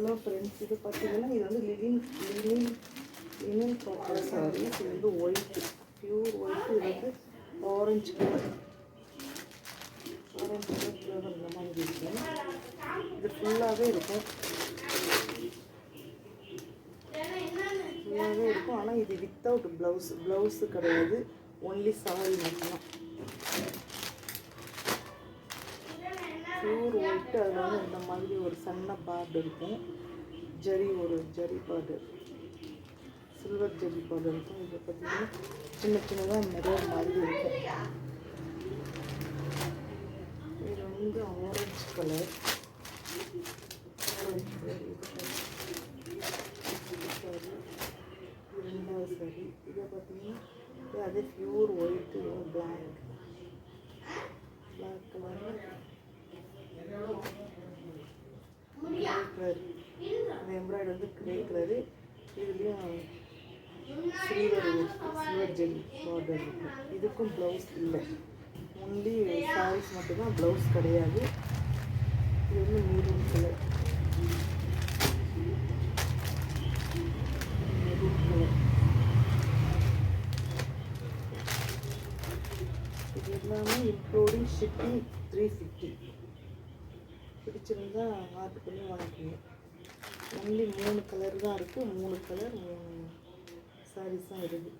Hello friends, இது பார்த்தீங்கன்னா இது வந்து லினின் காட்டன் சாரீஸ். இது வந்து ஒயிட்டு, பியூர் ஒயிட்டு. இது வந்து ஆரஞ்சு கலர் இந்த மாதிரி இருக்கும். இது ஃபுல்லாகவே இருக்கும், ஆனால் இது வித்தவுட் ப்ளவுஸு கிடையாது, ஒன்லி சாரி மட்டும்தான். Pure white. அதில் வந்து இந்த மாதிரி ஒரு சன்ன பார்டர் இருக்கும், ஒரு zari border, silver zari border இருக்கும். இதை பார்த்தீங்கன்னா சின்ன சின்னதாக மிரர் மாதிரி இருக்கும். இது வந்து ஆரஞ்சு கலர். ரெண்டாவது சரி. இதை பார்த்தீங்கன்னா அதே pure white, black colour, colour. இந்த எம்ப்ராய்டரி வந்து கிரே கலரு. இதுலேயும் சில்வர் ஜெல் பார்டர் இருக்கும். இதுக்கும் ப்ளவுஸ் இல்லை, ஒன்லி சாரீஸ் மட்டும்தான், ப்ளவுஸ் கிடையாது. இது வந்து மெரூன் கலர், இது எல்லாமே இன்க்ளூடிங் ஷிப்பிங் 350. பிடிச்சிருந்தா ஆர்டர் பண்ணி வாங்கிக்கோங்க. ஒன்லி 3 கலர் தான் இருக்குது, 3 கலர் 3 சாரீஸ் தான் இருக்குது.